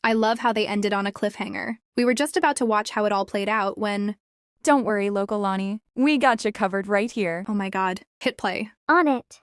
I love how they ended on a cliffhanger. We were just about to watch how it all played out when... Don't worry, Local Lonnie. We got you covered right here. Oh my god. Hit play. On it.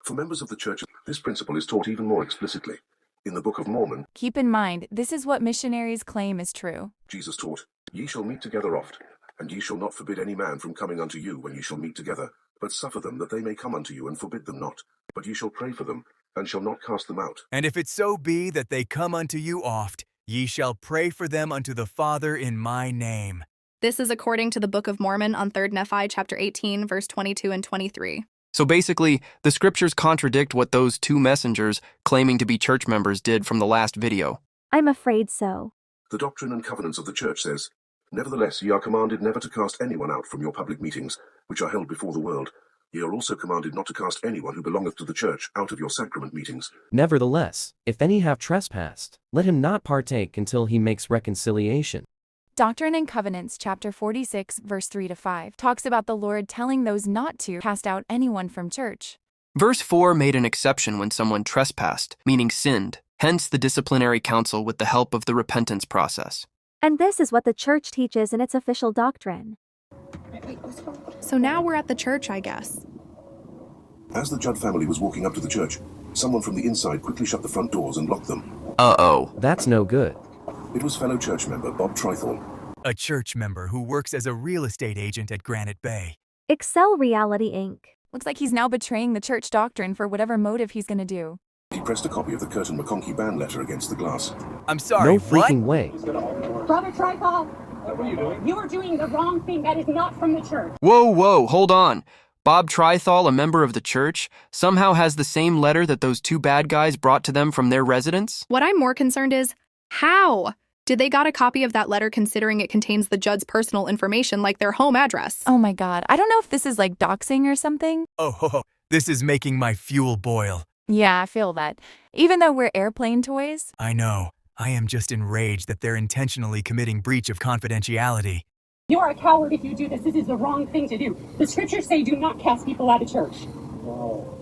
For members of the church, this principle is taught even more explicitly. In the Book of Mormon, Keep in mind, this is what missionaries claim is true. Jesus taught, "Ye shall meet together oft, and ye shall not forbid any man from coming unto you when ye shall meet together, but suffer them that they may come unto you, and forbid them not. But ye shall pray for them, and shall not cast them out. And if it so be that they come unto you oft, ye shall pray for them unto the Father in my name." This is according to the Book of Mormon on 3 Nephi chapter 18, verse 22 and 23. So basically, the scriptures contradict what those two messengers claiming to be church members did from the last video. I'm afraid so. The Doctrine and Covenants of the Church says, "Nevertheless ye are commanded never to cast anyone out from your public meetings, which are held before the world. Ye are also commanded not to cast anyone who belongeth to the church out of your sacrament meetings." Nevertheless, if any have trespassed, let him not partake until he makes reconciliation. Doctrine and Covenants, chapter 46, verse 3-5, talks about the Lord telling those not to cast out anyone from church. Verse 4 made an exception when someone trespassed, meaning sinned, hence the disciplinary council with the help of the repentance process. And this is what the church teaches in its official doctrine. So now we're at the church, I guess. As the Judd family was walking up to the church, someone from the inside quickly shut the front doors and locked them. Uh-oh. That's no good. It was fellow church member Bob Trithorn. A church member who works as a real estate agent at Granite Bay. Excel Reality Inc. Looks like he's now betraying the church doctrine for whatever motive he's gonna do. He pressed a copy of the Curtin McConkie ban letter against the glass. I'm sorry, No freaking way. Brother Trithol, what are you doing? You are doing the wrong thing. That is not from the church. Whoa, hold on. Bob Trithol, a member of the church, somehow has the same letter that those two bad guys brought to them from their residence? What I'm more concerned is, how? Did they got a copy of that letter considering it contains the Judd's personal information like their home address? Oh my god, I don't know if this is like doxing or something. Oh, this is making my fuel boil. Yeah, I feel that. Even though we're airplane toys. I know. I am just enraged that they're intentionally committing breach of confidentiality. You are a coward if you do this. This is the wrong thing to do. The scriptures say do not cast people out of church.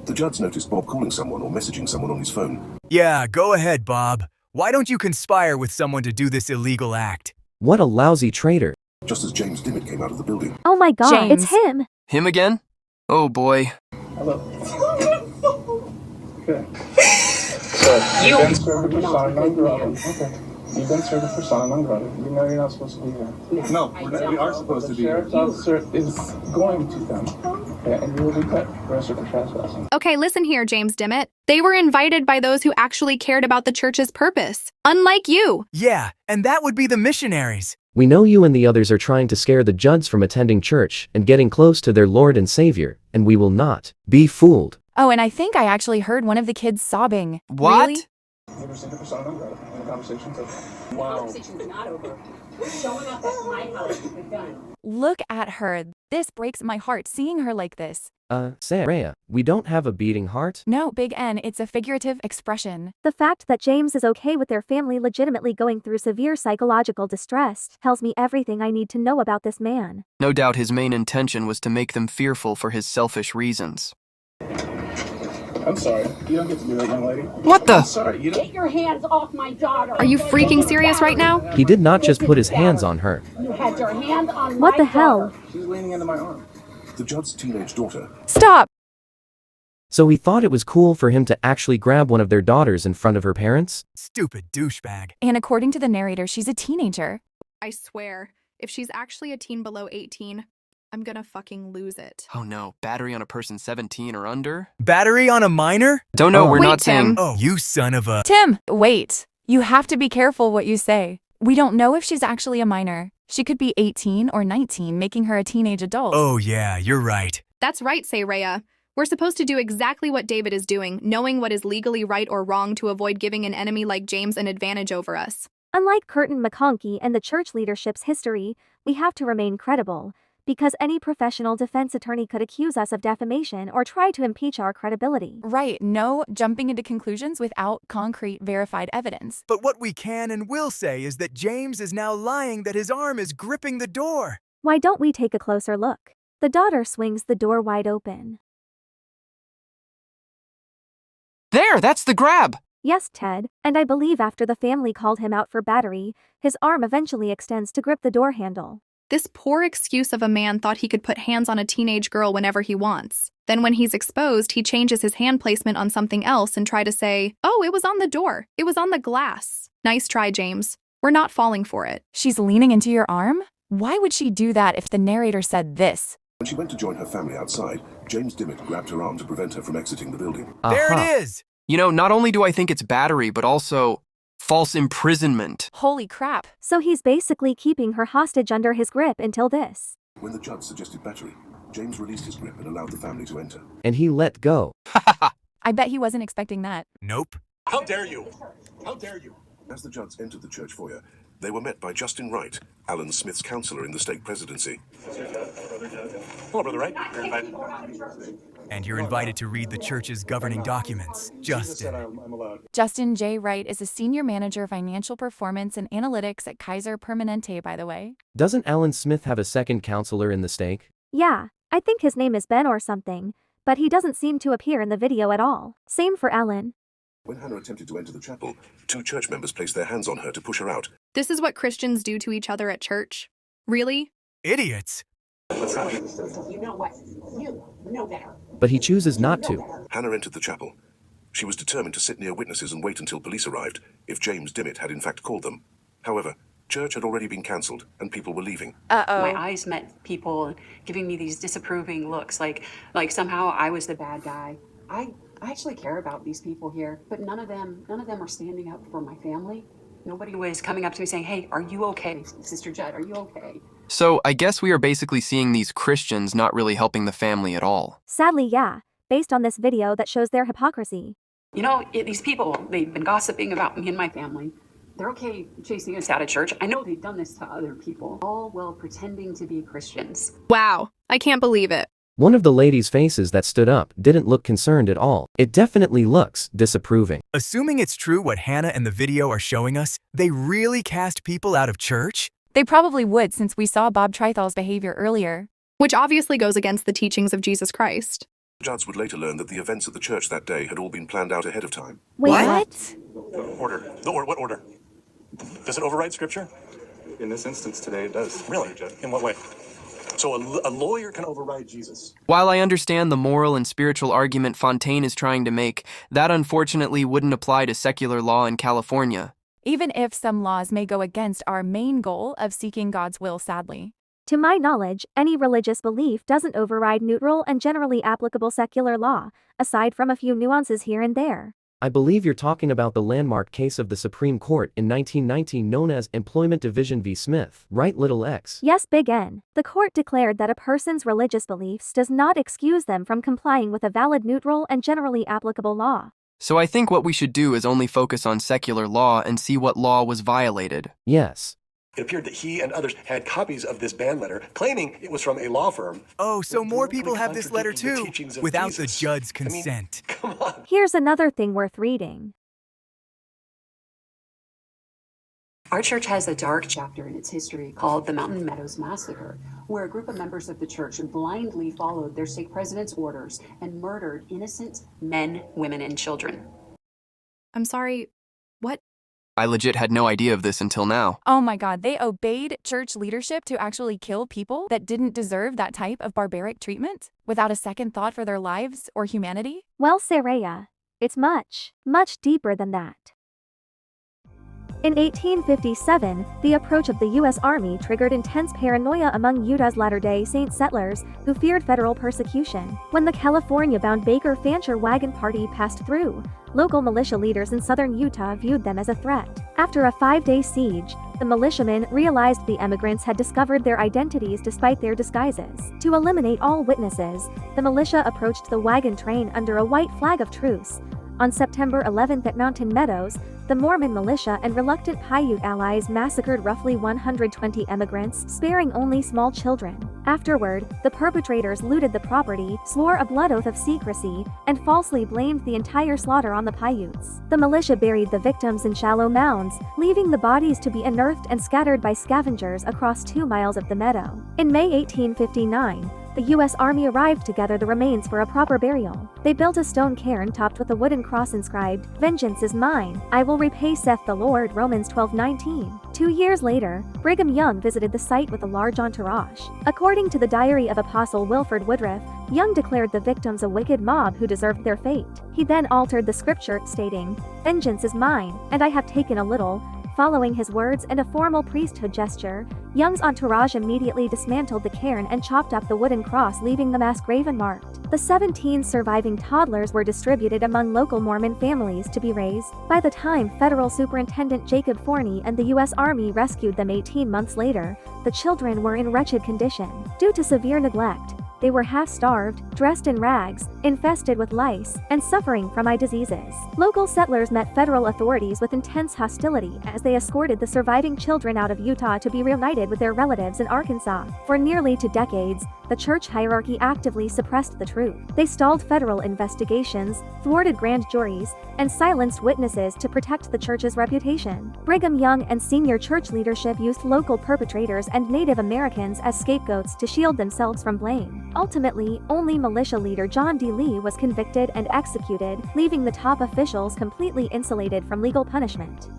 The Judds noticed Bob calling someone or messaging someone on his phone. Yeah, go ahead, Bob. Why don't you conspire with someone to do this illegal act? What a lousy traitor. Just as James Dimmitt came out of the building. Oh my god, James. it's him! Him again? Oh boy. Hello. Okay. So, you've been served a persona non grata. Okay. You've been served a persona non grata. You know you're not supposed to be here. No, we are supposed to be here. The sheriff's officer is going to them. Okay, and you will be arrested for trespassing. Okay, listen here, James Dimmitt. They were invited by those who actually cared about the church's purpose. Unlike you. Yeah, and that would be the missionaries. We know you and the others are trying to scare the Judds from attending church and getting close to their Lord and Savior, and we will not be fooled. Oh, and I think I actually heard one of the kids sobbing. What? Really? You received a persona non grata, and the conversation's over. The conversation's not over. Showing up at my house is done. Look at her. This breaks my heart seeing her like this. Sarah, we don't have a beating heart? No, Big N, it's a figurative expression. The fact that James is okay with their family legitimately going through severe psychological distress tells me everything I need to know about this man. No doubt his main intention was to make them fearful for his selfish reasons. I'm sorry. You don't get to do that, young lady. What the? I'm sorry, you don't. Get your hands off my daughter. Are you freaking serious right now? He did not just put his hands on her. You had your hand on What my the hell? daughter. She's leaning into my arm. The Judds' teenage daughter. Stop! So he thought it was cool for him to actually grab one of their daughters in front of her parents? Stupid douchebag. And according to the narrator, she's a teenager. I swear, if she's actually a teen below 18, I'm gonna fucking lose it. Oh no, battery on a person 17 or under? Battery on a minor? Don't know, we're Wait, not saying... Tim. Oh, you son of a... Tim, wait. You have to be careful what you say. We don't know if she's actually a minor. She could be 18 or 19, making her a teenage adult. Oh yeah, you're right. That's right, Saraya. We're supposed to do exactly what David is doing, knowing what is legally right or wrong to avoid giving an enemy like James an advantage over us. Unlike Curtin McConkie and the church leadership's history, we have to remain credible, because any professional defense attorney could accuse us of defamation or try to impeach our credibility. Right, no jumping into conclusions without concrete verified evidence. But what we can and will say is that James is now lying that his arm is gripping the door. Why don't we take a closer look? The daughter swings the door wide open. There, that's the grab! Yes, Ted, and I believe after the family called him out for battery, his arm eventually extends to grip the door handle. This poor excuse of a man thought he could put hands on a teenage girl whenever he wants. Then when he's exposed, he changes his hand placement on something else and try to say, "Oh, it was on the door. It was on the glass." Nice try, James. We're not falling for it. She's leaning into your arm? Why would she do that if the narrator said this? When she went to join her family outside, James Dimmitt grabbed her arm to prevent her from exiting the building. There it is! You know, not only do I think it's battery, but also false imprisonment. Holy crap. So he's basically keeping her hostage under his grip until this. When the judge suggested battery, James released his grip and allowed the family to enter. And he let go. I bet he wasn't expecting that. Nope. How dare you? How dare you? As the judge entered the church foyer, they were met by Justin Wright, Alan Smith's counselor in the stake presidency. Hello, Brother Wright. You're invited. And you're invited to read the church's governing documents, Justin. I'm allowed. Justin J. Wright is a senior manager of financial performance and analytics at Kaiser Permanente, by the way. Doesn't Alan Smith have a second counselor in the stake? Yeah, I think his name is Ben or something, but he doesn't seem to appear in the video at all. Same for Alan. When Hannah attempted to enter the chapel, 2 church members placed their hands on her to push her out. This is what Christians do to each other at church? Really? Idiots! You know what? You know better. But he chooses not to. Hannah entered the chapel. She was determined to sit near witnesses and wait until police arrived, if James Dimmitt had in fact called them. However, church had already been cancelled, and people were leaving. My eyes met people giving me these disapproving looks, like somehow I was the bad guy. I actually care about these people here, but none of them are standing up for my family. Nobody was coming up to me saying, "Hey, are you okay? Sister Judd, are you okay?" So I guess we are basically seeing these Christians not really helping the family at all. Sadly, yeah, based on this video that shows their hypocrisy. You know, these people, they've been gossiping about me and my family. They're okay chasing us out of church. I know they've done this to other people, all while pretending to be Christians. Wow, I can't believe it. One of the ladies' faces that stood up didn't look concerned at all. It definitely looks disapproving. Assuming it's true what Hannah and the video are showing us, they really cast people out of church? They probably would since we saw Bob Trithal's behavior earlier. Which obviously goes against the teachings of Jesus Christ. Judds would later learn that the events at the church that day had all been planned out ahead of time. Wait, what? Order. What order? Does it override scripture? In this instance today, it does. Really? In what way? So a lawyer can override Jesus. While I understand the moral and spiritual argument Fontaine is trying to make, that unfortunately wouldn't apply to secular law in California. Even if some laws may go against our main goal of seeking God's will, sadly. To my knowledge, any religious belief doesn't override neutral and generally applicable secular law, aside from a few nuances here and there. I believe you're talking about the landmark case of the Supreme Court in 1919 known as Employment Division v. Smith, right, little x? Yes, big N. The court declared that a person's religious beliefs does not excuse them from complying with a valid neutral and generally applicable law. So I think what we should do is only focus on secular law and see what law was violated. Yes. It appeared that he and others had copies of this ban letter, claiming it was from a law firm. Oh, so more people have this letter too, without the Jesus. Judd's consent. Come on. Here's another thing worth reading. Our church has a dark chapter in its history called the Mountain Meadows Massacre, where a group of members of the church blindly followed their stake president's orders and murdered innocent men, women, and children. I'm sorry, what? I legit had no idea of this until now. Oh my God, they obeyed church leadership to actually kill people that didn't deserve that type of barbaric treatment without a second thought for their lives or humanity? Well, Saraya, it's much, much deeper than that. In 1857, the approach of the U.S. Army triggered intense paranoia among Utah's Latter-day Saint settlers who feared federal persecution. When the California-bound Baker Fancher wagon party passed through, local militia leaders in southern Utah viewed them as a threat. After a 5-day siege, the militiamen realized the emigrants had discovered their identities despite their disguises. To eliminate all witnesses, the militia approached the wagon train under a white flag of truce. On September 11th at Mountain Meadows, the Mormon militia and reluctant Paiute allies massacred roughly 120 emigrants, sparing only small children. Afterward, the perpetrators looted the property, swore a blood oath of secrecy, and falsely blamed the entire slaughter on the Paiutes. The militia buried the victims in shallow mounds, leaving the bodies to be unearthed and scattered by scavengers across 2 miles of the meadow. In May 1859, the U.S. Army arrived to gather the remains for a proper burial. They built a stone cairn topped with a wooden cross inscribed, "Vengeance is mine, I will repay saith the Lord," Romans 12:19. 2 years later, Brigham Young visited the site with a large entourage. According to the diary of Apostle Wilford Woodruff, Young declared the victims a wicked mob who deserved their fate. He then altered the scripture, stating, "Vengeance is mine, and I have taken a little." Following his words and a formal priesthood gesture, Young's entourage immediately dismantled the cairn and chopped up the wooden cross, leaving the mass grave unmarked. The 17 surviving toddlers were distributed among local Mormon families to be raised. By the time Federal Superintendent Jacob Forney and the U.S. Army rescued them 18 months later, the children were in wretched condition. Due to severe neglect, they were half-starved, dressed in rags, infested with lice, and suffering from eye diseases. Local settlers met federal authorities with intense hostility as they escorted the surviving children out of Utah to be reunited with their relatives in Arkansas. For nearly 2 decades, the church hierarchy actively suppressed the truth. They stalled federal investigations, thwarted grand juries, and silenced witnesses to protect the church's reputation. Brigham Young and senior church leadership used local perpetrators and Native Americans as scapegoats to shield themselves from blame. Ultimately, only militia leader John D. Lee was convicted and executed, leaving the top officials completely insulated from legal punishment.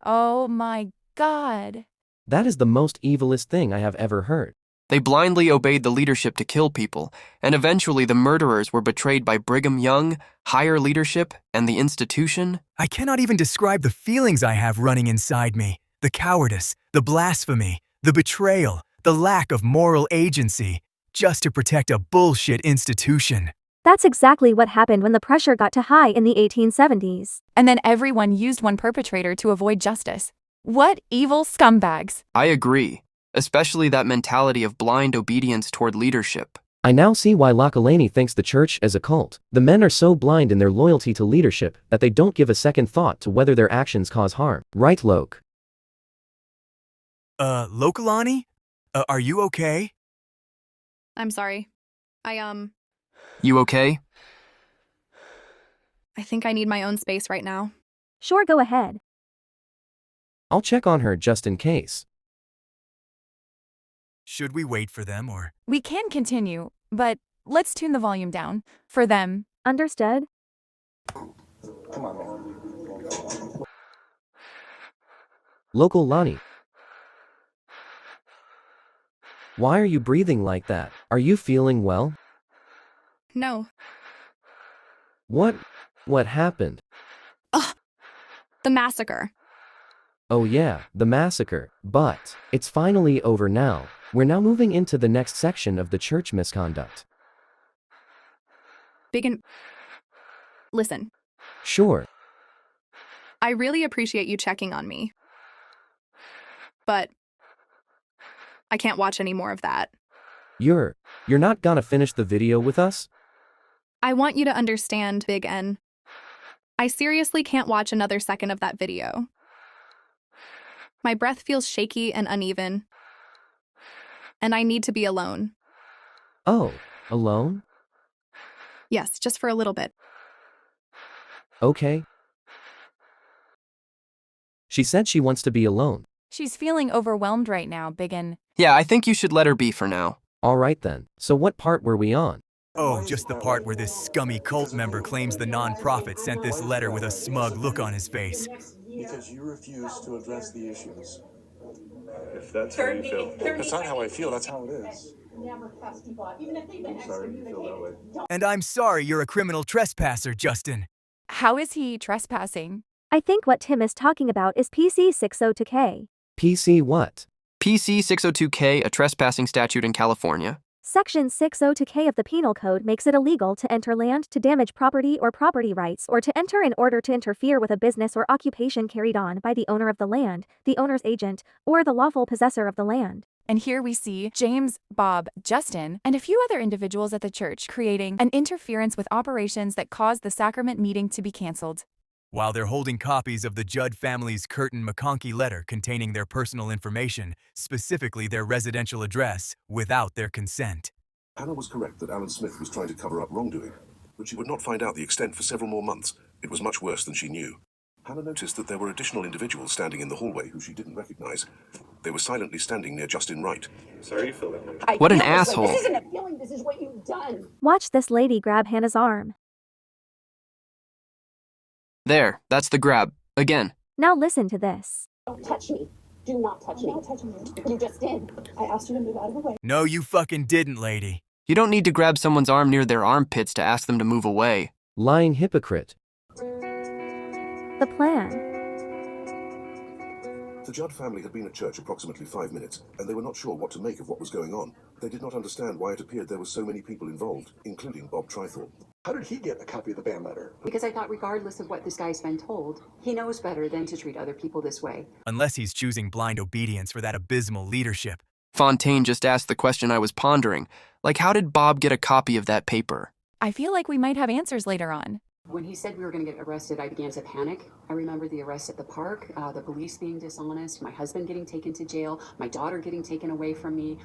Oh my God. That is the most evilest thing I have ever heard. They blindly obeyed the leadership to kill people, and eventually the murderers were betrayed by Brigham Young, higher leadership, and the institution. I cannot even describe the feelings I have running inside me. The cowardice, the blasphemy, the betrayal, the lack of moral agency, just to protect a bullshit institution. That's exactly what happened when the pressure got too high in the 1870s. And then everyone used one perpetrator to avoid justice. What evil scumbags. I agree, especially that mentality of blind obedience toward leadership. I now see why Lockelany thinks the church is a cult. The men are so blind in their loyalty to leadership that they don't give a second thought to whether their actions cause harm. Right, Loke? Lockelany? Are you okay? I'm sorry. You okay? I think I need my own space right now. Sure, go ahead. I'll check on her just in case. Should we wait for them or? We can continue, but let's tune the volume down. For them. Understood? Come on, man. Local Lonnie. Why are you breathing like that? Are you feeling well? No. What happened? Ugh! The massacre. Oh yeah, the massacre. But it's finally over now. We're now moving into the next section of the church misconduct. Listen. Sure. I really appreciate you checking on me. But I can't watch any more of that. You're not gonna finish the video with us? I want you to understand, Big N. I seriously can't watch another second of that video. My breath feels shaky and uneven. And I need to be alone. Oh, alone? Yes, just for a little bit. Okay. She said she wants to be alone. She's feeling overwhelmed right now, Biggin. Yeah, I think you should let her be for now. All right then. So what part were we on? Oh, just the part where this scummy cult member claims the non-profit sent this letter with a smug look on his face. Because you refuse to address the issues. If that's how you feel. That's not how I feel, that's how it is. I'm sorry you feel that way. And I'm sorry you're a criminal trespasser, Justin. How is he trespassing? I think what Tim is talking about is PC 602K. PC what? PC 602K, a trespassing statute in California. Section 602K of the Penal Code makes it illegal to enter land to damage property or property rights or to enter in order to interfere with a business or occupation carried on by the owner of the land, the owner's agent, or the lawful possessor of the land. And here we see James, Bob, Justin, and a few other individuals at the church creating an interference with operations that caused the sacrament meeting to be canceled. While they're holding copies of the Judd family's Curtin McConkie letter containing their personal information, specifically their residential address, without their consent. Anna was correct that Alan Smith was trying to cover up wrongdoing, but she would not find out the extent for several more months. It was much worse than she knew. Hannah noticed that there were additional individuals standing in the hallway who she didn't recognize. They were silently standing near Justin Wright. Sorry you feel that way. What an This asshole. isn't a feeling, this is what you've done. Watch this lady grab Hannah's arm. There, that's the grab. Again. Now listen to this. Don't touch me. Do not touch me. I'm not touching you. You just did. I asked you to move out of the way. No, you fucking didn't, lady. You don't need to grab someone's arm near their armpits to ask them to move away. Lying hypocrite. The plan. The Judd family had been at church approximately 5 minutes, and they were not sure what to make of what was going on. They did not understand why it appeared there were so many people involved, including Bob Trithel. How did he get a copy of the ban letter? Because I thought regardless of what this guy's been told, he knows better than to treat other people this way. Unless he's choosing blind obedience for that abysmal leadership. Fontaine just asked the question I was pondering. Like, how did Bob get a copy of that paper? I feel like we might have answers later on. When he said we were going to get arrested, I began to panic. I remember the arrest at the park, the police being dishonest, my husband getting taken to jail, my daughter getting taken away from me,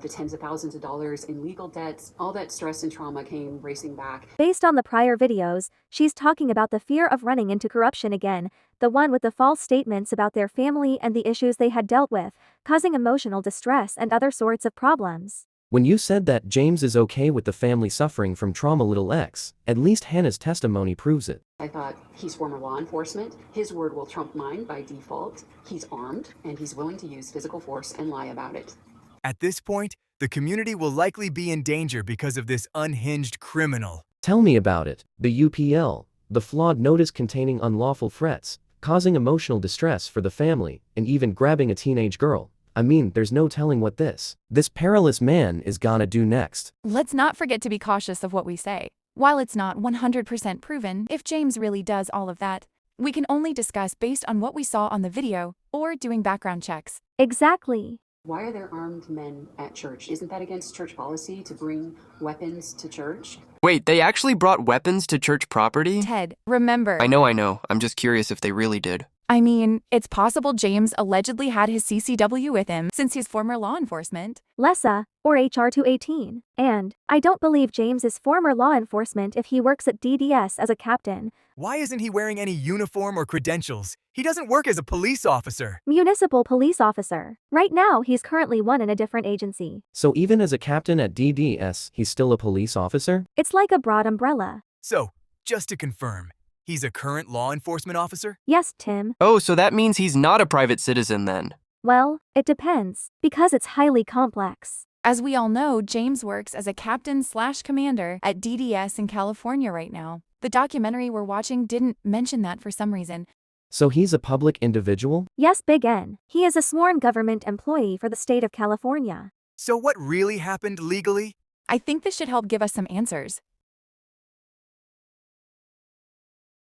the tens of thousands of dollars in legal debts. All that stress and trauma came racing back. Based on the prior videos, she's talking about the fear of running into corruption again, the one with the false statements about their family and the issues they had dealt with, causing emotional distress and other sorts of problems. When you said that James is okay with the family suffering from trauma little x, at least Hannah's testimony proves it. I thought, he's former law enforcement. His word will trump mine by default. He's armed, and he's willing to use physical force and lie about it. At this point, the community will likely be in danger because of this unhinged criminal. Tell me about it. The UPL, the flawed notice containing unlawful threats, causing emotional distress for the family, and even grabbing a teenage girl. I mean, there's no telling what this perilous man is gonna do next. Let's not forget to be cautious of what we say. While it's not 100% proven if James really does all of that, we can only discuss based on what we saw on the video or doing background checks. Exactly. Why are there armed men at church? Isn't that against church policy to bring weapons to church? Wait, they actually brought weapons to church property? Ted, remember. I know. I'm just curious if they really did. I mean, it's possible James allegedly had his CCW with him since he's former law enforcement. LESA, or HR 218. And, I don't believe James is former law enforcement if he works at DDS as a captain. Why isn't he wearing any uniform or credentials? He doesn't work as a police officer. Municipal police officer. Right now, he's currently one in a different agency. So even as a captain at DDS, he's still a police officer? It's like a broad umbrella. So, just to confirm, he's a current law enforcement officer? Yes, Tim. Oh, so that means he's not a private citizen then. Well, it depends, because it's highly complex. As we all know, James works as a captain/commander at DDS in California right now. The documentary we're watching didn't mention that for some reason. So he's a public individual? Yes, Big N. He is a sworn government employee for the state of California. So what really happened legally? I think this should help give us some answers.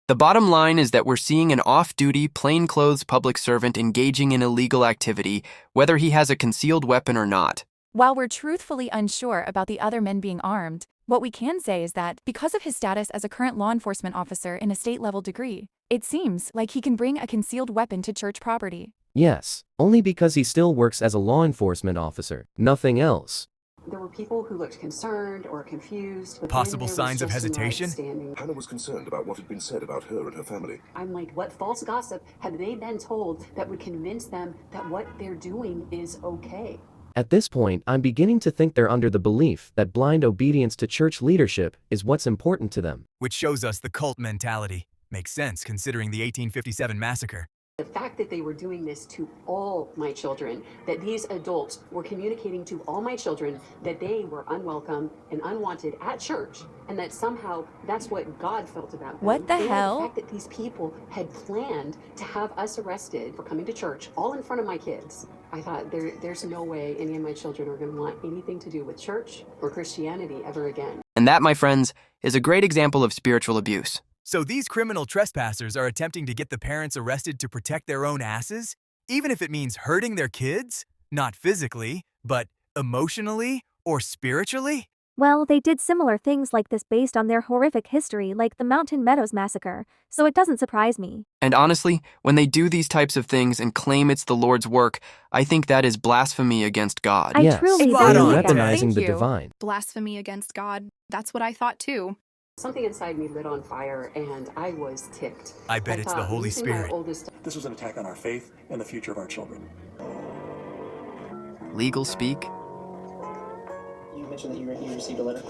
The bottom line is that we're seeing an off-duty, plainclothes public servant engaging in illegal activity, whether he has a concealed weapon or not. While we're truthfully unsure about the other men being armed, what we can say is that, because of his status as a current law enforcement officer in a state-level degree, it seems like he can bring a concealed weapon to church property. Yes, only because he still works as a law enforcement officer, nothing else. There were people who looked concerned or confused. But Possible signs of hesitation? Hannah was concerned about what had been said about her and her family. I'm like, what false gossip have they been told that would convince them that what they're doing is okay? At this point, I'm beginning to think they're under the belief that blind obedience to church leadership is what's important to them. Which shows us the cult mentality. Makes sense considering the 1857 massacre. The fact that they were doing this to all my children, that these adults were communicating to all my children that they were unwelcome and unwanted at church, and that somehow that's what God felt about them. What the hell? The fact that these people had planned to have us arrested for coming to church, all in front of my kids. I thought, there's no way any of my children are going to want anything to do with church or Christianity ever again. And that, my friends, is a great example of spiritual abuse. So these criminal trespassers are attempting to get the parents arrested to protect their own asses? Even if it means hurting their kids? Not physically, but emotionally or spiritually? Well, they did similar things like this based on their horrific history like the Mountain Meadows Massacre, so it doesn't surprise me. And honestly, when they do these types of things and claim it's the Lord's work, I think that is blasphemy against God. I Yes, truly Spot they're on. believe that. weaponizing Thank the you. divine. Blasphemy against God. That's what I thought too. Something inside me lit on fire, and I was ticked. I bet it's the thought, Holy losing my Spirit. oldest This was an attack on our faith and the future of our children. Legal speak? You mentioned that you received a letter.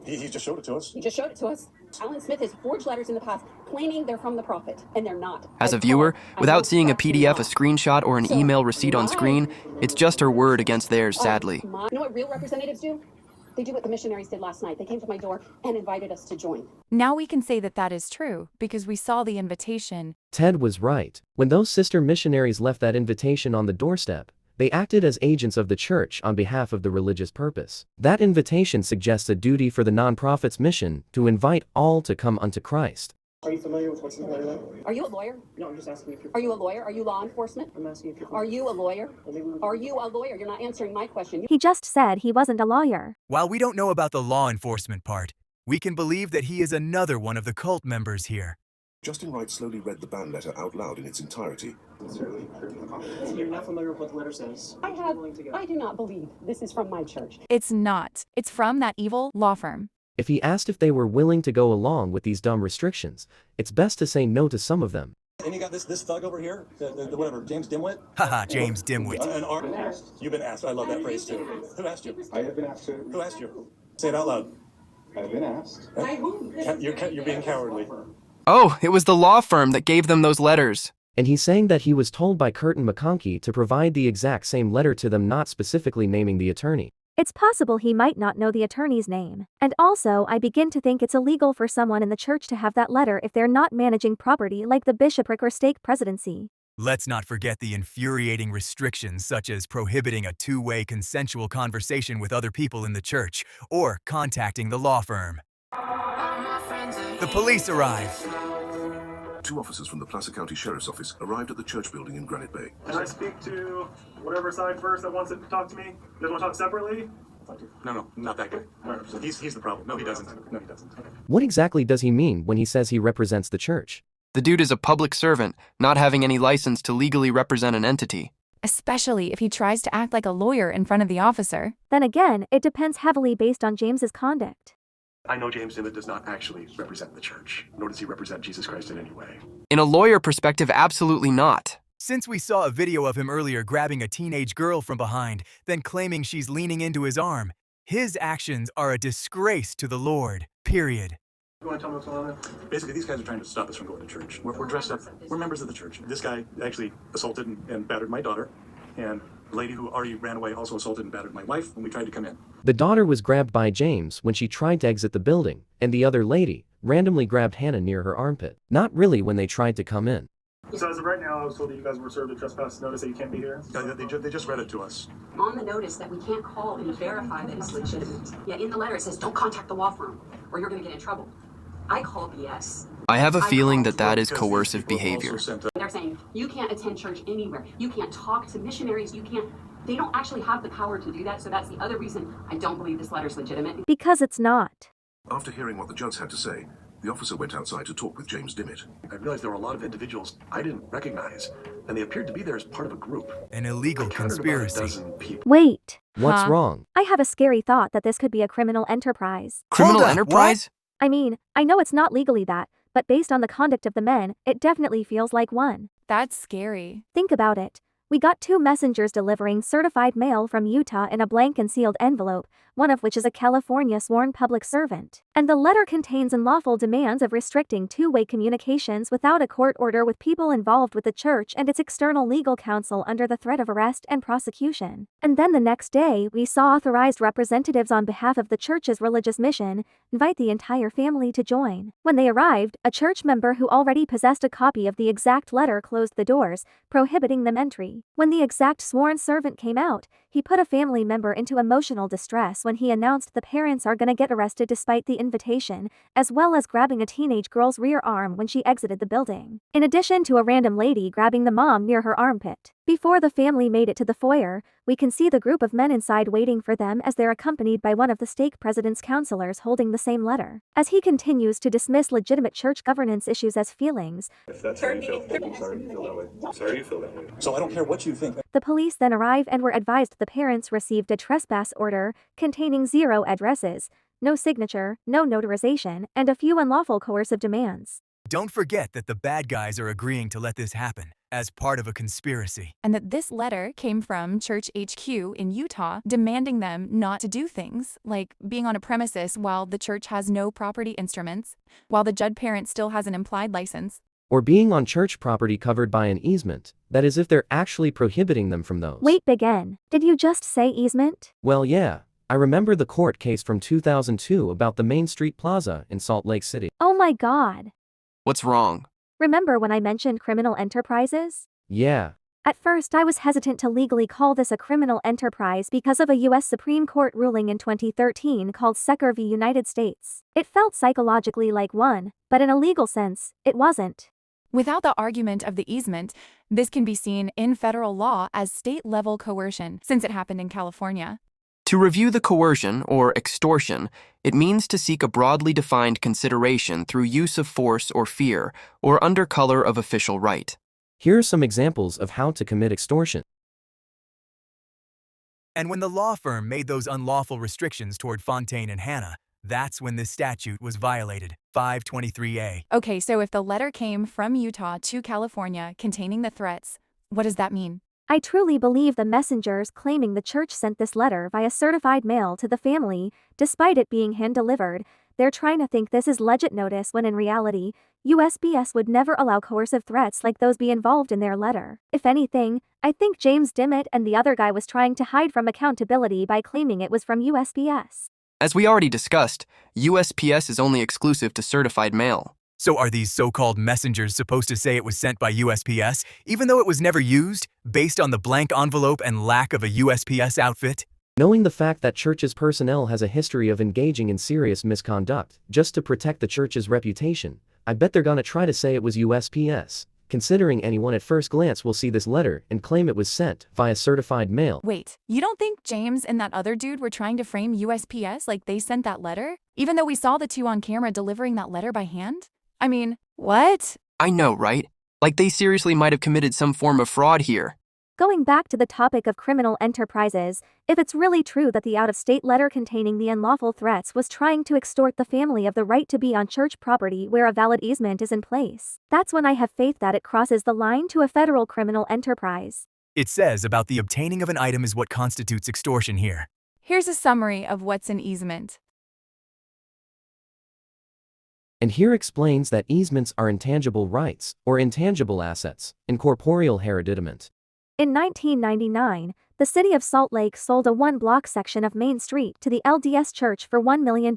He just showed it to us. He just showed it to us. Alan Smith has forged letters in the past claiming they're from the prophet, and they're not. As a viewer, without seeing a PDF, a screenshot, or an email receipt on screen, it's just her word against theirs, sadly. You know what real representatives do? They do what the missionaries did last night. They came to my door and invited us to join. Now we can say that that is true, because we saw the invitation. Ted was right. When those sister missionaries left that invitation on the doorstep, they acted as agents of the church on behalf of the religious purpose. That invitation suggests a duty for the nonprofit's mission to invite all to come unto Christ. Are you familiar with what's in the letter, though? Are you a lawyer? No, I'm just asking if you're... Are you a lawyer? Are you law enforcement? I'm asking if you're... Are you a lawyer? Are you a lawyer? You're not answering my question. He just said he wasn't a lawyer. While we don't know about the law enforcement part, we can believe that he is another one of the cult members here. Justin Wright slowly read the ban letter out loud in its entirety. Sincerely, you're not familiar with what the letter says. I do not believe this is from my church. It's not. It's from that evil law firm. If he asked if they were willing to go along with these dumb restrictions, it's best to say no to some of them. And you got this thug over here, the whatever, James Dimwit? Haha, James Dimwit. You've been asked. I love that phrase too. Who asked you? I have been asked to. Who asked you? Say it out loud. I've been asked. You're being cowardly. Oh, it was the law firm that gave them those letters. And he's saying that he was told by Curtin McConkie to provide the exact same letter to them, not specifically naming the attorney. It's possible he might not know the attorney's name. And also, I begin to think it's illegal for someone in the church to have that letter if they're not managing property like the bishopric or stake presidency. Let's not forget the infuriating restrictions such as prohibiting a two-way consensual conversation with other people in the church or contacting the law firm. The police arrive. 2 officers from the Placer County Sheriff's Office arrived at the church building in Granite Bay. Can I speak to whatever side first that wants to talk to me? You guys want to talk separately? No, not that guy. He's the problem. No, he doesn't. What exactly does he mean when he says he represents the church? The dude is a public servant, not having any license to legally represent an entity. Especially if he tries to act like a lawyer in front of the officer. Then again, it depends heavily based on James's conduct. I know James Dimmitt does not actually represent the church, nor does he represent Jesus Christ in any way. In a lawyer perspective, absolutely not. Since we saw a video of him earlier grabbing a teenage girl from behind, then claiming she's leaning into his arm, his actions are a disgrace to the Lord, period. You want to tell me what's going on there? Basically, these guys are trying to stop us from going to church. We're dressed up. We're members of the church. This guy actually assaulted and battered my daughter, and the lady who already ran away also assaulted and battered my wife when we tried to come in. The daughter was grabbed by James when she tried to exit the building, and the other lady randomly grabbed Hannah near her armpit. Not really when they tried to come in. So as of right now, I was told that you guys were served a trespass notice that you can't be here. They just read it to us. On the notice that we can't call and verify that it's legitimate. Yeah, in the letter it says, don't contact the law firm or you're going to get in trouble. I call BS. I have a feeling that is coercive behavior. They're saying, you can't attend church anywhere. You can't talk to missionaries. You can't. They don't actually have the power to do that, so that's the other reason I don't believe this letter's legitimate. Because it's not. After hearing what the judge had to say, the officer went outside to talk with James Dimmitt. I realized there were a lot of individuals I didn't recognize, and they appeared to be there as part of a group. An illegal conspiracy. Wait. What's wrong? I have a scary thought that this could be a criminal enterprise. Criminal enterprise? I mean, I know it's not legally that, but based on the conduct of the men, it definitely feels like one. That's scary. Think about it. We got 2 messengers delivering certified mail from Utah in a blank and sealed envelope, one of which is a California sworn public servant. And the letter contains unlawful demands of restricting two-way communications without a court order with people involved with the church and its external legal counsel under the threat of arrest and prosecution. And then the next day, we saw authorized representatives on behalf of the church's religious mission invite the entire family to join. When they arrived, a church member who already possessed a copy of the exact letter closed the doors, prohibiting them entry. When the exact sworn servant came out, he put a family member into emotional distress when he announced the parents are gonna get arrested despite the invitation, as well as grabbing a teenage girl's rear arm when she exited the building, in addition to a random lady grabbing the mom near her armpit. Before the family made it to the foyer, we can see the group of men inside waiting for them as they're accompanied by one of the stake president's counselors holding the same letter. As he continues to dismiss legitimate church governance issues as feelings, If that's how you feel, I'm sorry you feel that way. I'm sorry you feel that way. So I don't care what you think. the police then arrive and were advised the parents received a trespass order containing 0 addresses, no signature, no notarization, and a few unlawful coercive demands. Don't forget that the bad guys are agreeing to let this happen as part of a conspiracy. And that this letter came from Church HQ in Utah demanding them not to do things like being on a premises while the church has no property instruments, while the Judd parent still has an implied license. Or being on church property covered by an easement, that is if they're actually prohibiting them from those. Wait, begin. Did you just say easement? Well, yeah. I remember the court case from 2002 about the Main Street Plaza in Salt Lake City. Oh my God. What's wrong? Remember when I mentioned criminal enterprises? Yeah. At first, I was hesitant to legally call this a criminal enterprise because of a U.S. Supreme Court ruling in 2013 called Secker v. United States. It felt psychologically like one, but in a legal sense, it wasn't. Without the argument of the easement, this can be seen in federal law as state-level coercion, since it happened in California. To review the coercion, or extortion, it means to seek a broadly defined consideration through use of force or fear, or under color of official right. Here are some examples of how to commit extortion. And when the law firm made those unlawful restrictions toward Fontaine and Hannah, that's when this statute was violated. 523A. Okay, so if the letter came from Utah to California containing the threats, what does that mean? I truly believe the messengers claiming the church sent this letter via certified mail to the family, despite it being hand-delivered. They're trying to think this is legit notice when in reality, USPS would never allow coercive threats like those be involved in their letter. If anything, I think James Dimmitt and the other guy was trying to hide from accountability by claiming it was from USPS. As we already discussed, USPS is only exclusive to certified mail. So are these so-called messengers supposed to say it was sent by USPS, even though it was never used, based on the blank envelope and lack of a USPS outfit? Knowing the fact that church's personnel has a history of engaging in serious misconduct, just to protect the church's reputation, I bet they're gonna try to say it was USPS, considering anyone at first glance will see this letter and claim it was sent via certified mail. Wait, you don't think James and that other dude were trying to frame USPS like they sent that letter? Even though we saw the two on camera delivering that letter by hand? I mean, what? I know, right? Like they seriously might have committed some form of fraud here. Going back to the topic of criminal enterprises, if it's really true that the out-of-state letter containing the unlawful threats was trying to extort the family of the right to be on church property where a valid easement is in place, that's when I have faith that it crosses the line to a federal criminal enterprise. It says about the obtaining of an item is what constitutes extortion here. Here's a summary of what's an easement. And here explains that easements are intangible rights, or intangible assets, incorporeal hereditament. In 1999, the city of Salt Lake sold a one-block section of Main Street to the LDS Church for $1 million.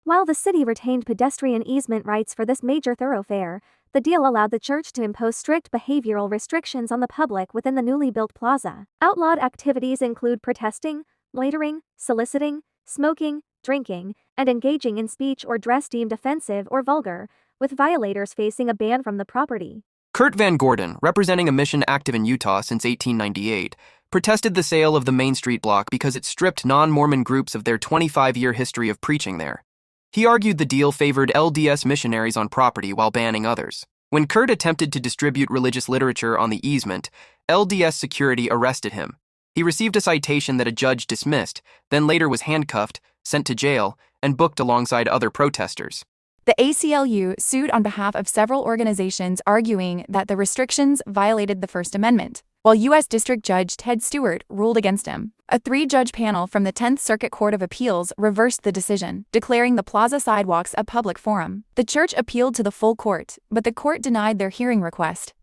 While the city retained pedestrian easement rights for this major thoroughfare, the deal allowed the church to impose strict behavioral restrictions on the public within the newly built plaza. Outlawed activities include protesting, loitering, soliciting, smoking, drinking, and engaging in speech or dress deemed offensive or vulgar, with violators facing a ban from the property. Kurt Van Gordon, representing a mission active in Utah since 1898, protested the sale of the Main Street block because it stripped non-Mormon groups of their 25-year history of preaching there. He argued the deal favored LDS missionaries on property while banning others. When Kurt attempted to distribute religious literature on the easement, LDS security arrested him. He received a citation that a judge dismissed, then later was handcuffed, sent to jail, and booked alongside other protesters. The ACLU sued on behalf of several organizations arguing that the restrictions violated the First Amendment, while U.S. District Judge Ted Stewart ruled against him. A three-judge panel from the 10th Circuit Court of Appeals reversed the decision, declaring the plaza sidewalks a public forum. The church appealed to the full court, but the court denied their hearing request.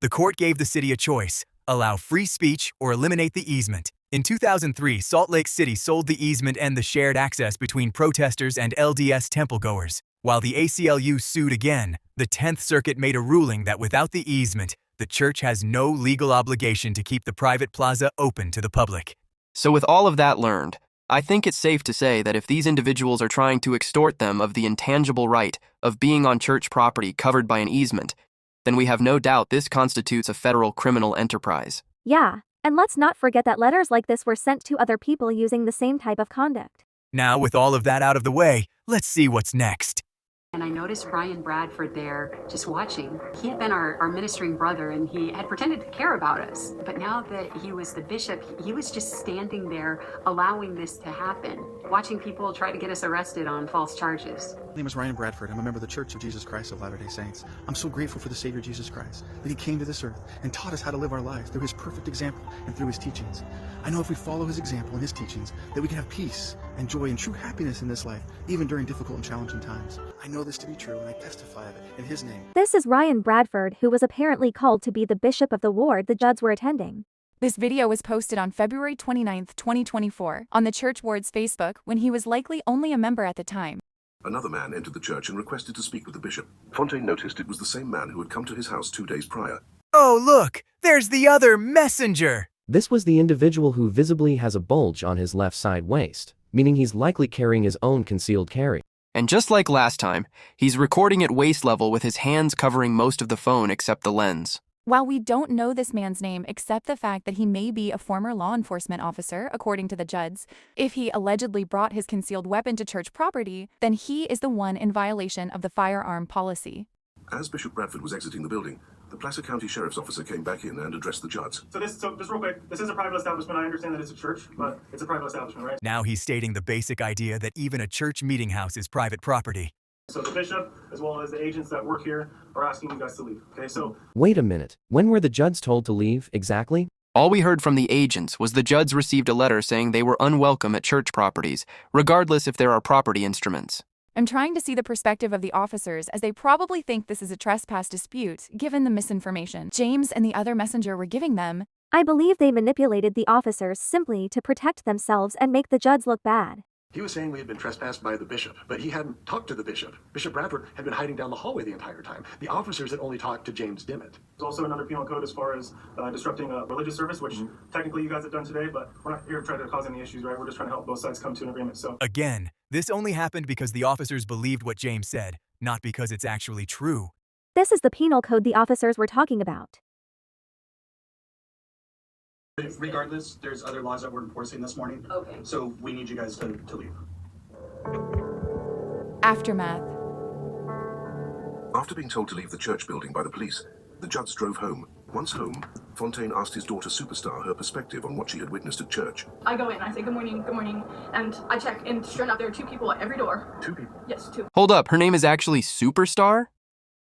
The court gave the city a choice: allow free speech or eliminate the easement. In 2003, Salt Lake City sold the easement and the shared access between protesters and LDS temple-goers. While the ACLU sued again, the 10th Circuit made a ruling that without the easement, the church has no legal obligation to keep the private plaza open to the public. So with all of that learned, I think it's safe to say that if these individuals are trying to extort them of the intangible right of being on church property covered by an easement, then we have no doubt this constitutes a federal criminal enterprise. Yeah, and let's not forget that letters like this were sent to other people using the same type of conduct. Now, with all of that out of the way, let's see what's next. And I noticed Brian Bradford there just watching. He had been our ministering brother, and he had pretended to care about us. But now that he was the bishop, he was just standing there allowing this to happen, watching people try to get us arrested on false charges. My name is Ryan Bradford. I'm a member of the Church of Jesus Christ of Latter-day Saints. I'm so grateful for the Savior Jesus Christ, that he came to this earth and taught us how to live our lives through his perfect example and through his teachings. I know if we follow his example and his teachings, that we can have peace and joy and true happiness in this life, even during difficult and challenging times. I know this to be true, and I testify of it in his name. This is Ryan Bradford, who was apparently called to be the bishop of the ward the Judds were attending. This video was posted on February 29, 2024, on the church ward's Facebook when he was likely only a member at the time. Another man entered the church and requested to speak with the bishop. Fontaine noticed it was the same man who had come to his house 2 days prior. Oh, look! There's the other messenger! This was the individual who visibly has a bulge on his left side waist, meaning he's likely carrying his own concealed carry. And just like last time, he's recording at waist level with his hands covering most of the phone except the lens. While we don't know this man's name except the fact that he may be a former law enforcement officer, according to the Judds, if he allegedly brought his concealed weapon to church property, then he is the one in violation of the firearm policy. As Bishop Bradford was exiting the building, the Placer County Sheriff's officer came back in and addressed the Judds. So just real quick, this is a private establishment. I understand that it's a church, but it's a private establishment, right? Now he's stating the basic idea that even a church meeting house is private property. So the bishop, as well as the agents that work here, are asking you guys to leave. Okay, so Wait a minute. When were the Judds told to leave, exactly? All we heard from the agents was the Judds received a letter saying they were unwelcome at church properties, regardless if there are property instruments. I'm trying to see the perspective of the officers, as they probably think this is a trespass dispute, given the misinformation James and the other messenger were giving them. I believe they manipulated the officers simply to protect themselves and make the Judds look bad. He was saying we had been trespassed by the bishop, but he hadn't talked to the bishop. Bishop Bradford had been hiding down the hallway the entire time. The officers had only talked to James Dimmitt. there's also another penal code as far as disrupting a religious service, which technically you guys have done today, but we're not here to try to cause any issues, right? We're just trying to help both sides come to an agreement. So Again, this only happened because the officers believed what James said, not because it's actually true. This is the penal code the officers were talking about. Regardless, there's other laws that we're enforcing this morning. Okay. So we need you guys to leave. Aftermath. After being told to leave the church building by the police, the Judds drove home. Once home, Fontaine asked his daughter Superstar her perspective on what she had witnessed at church. I go in, I say good morning, and I check, and sure enough, there are 2 people at every door. 2 people? Yes, 2. Hold up, her name is actually Superstar?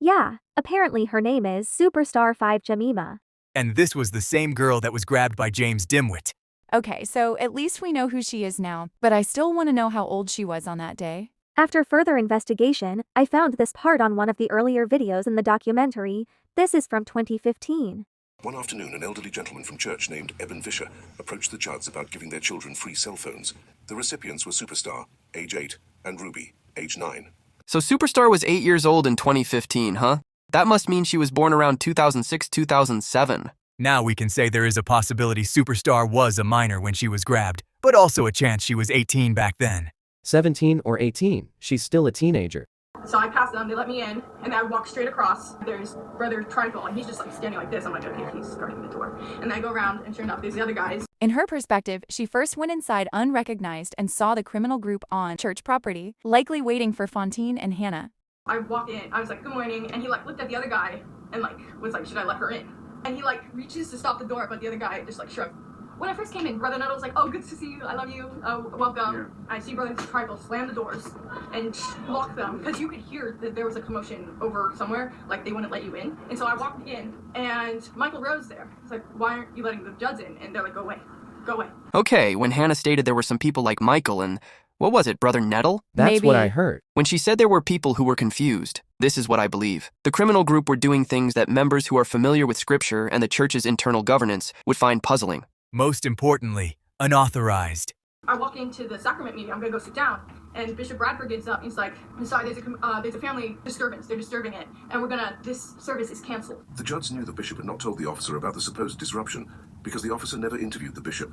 Yeah, apparently her name is Superstar 5 Jemima. And this was the same girl that was grabbed by James Dimwit. Okay, so at least we know who she is now, but I still want to know how old she was on that day. After further investigation, I found this part on one of the earlier videos in the documentary. This is from 2015. One afternoon, an elderly gentleman from church named Eben Vischer approached the Judds about giving their children free cell phones. The recipients were Superstar, age 8, and Ruby, age 9. So Superstar was 8 years old in 2015, huh? That must mean she was born around 2006-2007. Now we can say there is a possibility Superstar was a minor when she was grabbed, but also a chance she was 18 back then. 17 or 18, she's still a teenager. So I pass them, they let me in, and I walk straight across. There's Brother Trifle, and he's just like standing like this. I'm like, okay, he's guarding the door. And I go around, and sure enough, there's the other guys. In her perspective, she first went inside unrecognized and saw the criminal group on church property, likely waiting for Fontaine and Hannah. I walk in, I was like, good morning, and he like looked at the other guy and like was like, should I let her in? And he like reaches to stop the door, but the other guy just like shrugged. When I first came in, Brother Nuttall was like, oh, good to see you, I love you, welcome. Yeah. I see Brother Trifle slam the doors and lock them, because you could hear that there was a commotion over somewhere, like they wouldn't let you in. And so I walked in, and Michael Rose there. It's like, why aren't you letting the Judds in? And they're like, go away, go away. Okay, when Hannah stated there were some people like Michael and, what was it, Brother Nettle? That's Maybe. what I heard. When she said there were people who were confused, this is what I believe. The criminal group were doing things that members who are familiar with Scripture and the church's internal governance would find puzzling. Most importantly, unauthorized. I walk into the sacrament meeting, I'm gonna go sit down, and Bishop Bradford gets up, he's like, I'm sorry, there's a family disturbance, they're disturbing it, and this service is canceled. The Judds knew the bishop had not told the officer about the supposed disruption because the officer never interviewed the bishop.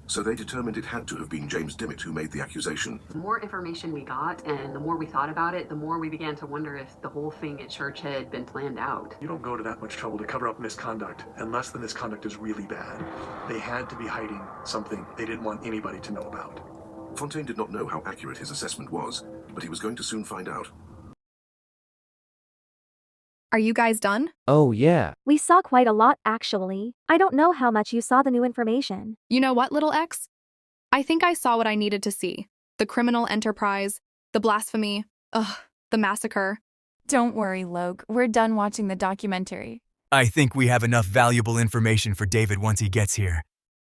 So they determined it had to have been James Dimmitt who made the accusation. The more information we got and the more we thought about it, the more we began to wonder if the whole thing at church had been planned out. You don't go to that much trouble to cover up misconduct unless the misconduct is really bad. They had to be hiding something they didn't want anybody to know about. Fontaine did not know how accurate his assessment was, but he was going to soon find out. Are you guys done? Oh yeah. We saw quite a lot, actually. I don't know how much you saw the new information. You know what, little X? I think I saw what I needed to see. The criminal enterprise, the blasphemy, the massacre. Don't worry, Logue. We're done watching the documentary. I think we have enough valuable information for David once he gets here.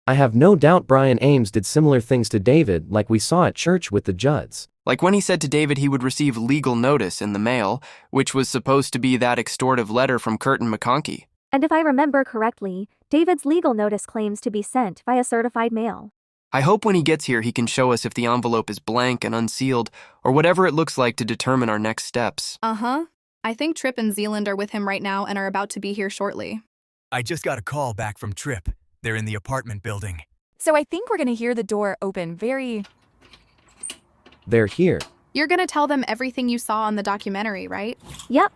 I have no doubt Brian Ames did similar things to David like we saw at church with the Judds. Like when he said to David he would receive legal notice in the mail, which was supposed to be that extortive letter from Curtin McConkie. And if I remember correctly, David's legal notice claims to be sent via certified mail. I hope when he gets here he can show us if the envelope is blank and unsealed, or whatever it looks like to determine our next steps. I think Tripp and Zealand are with him right now and are about to be here shortly. I just got a call back from Tripp. They're in the apartment building. So I think we're gonna hear the door open very... They're here. You're gonna tell them everything you saw on the documentary, right? Yep.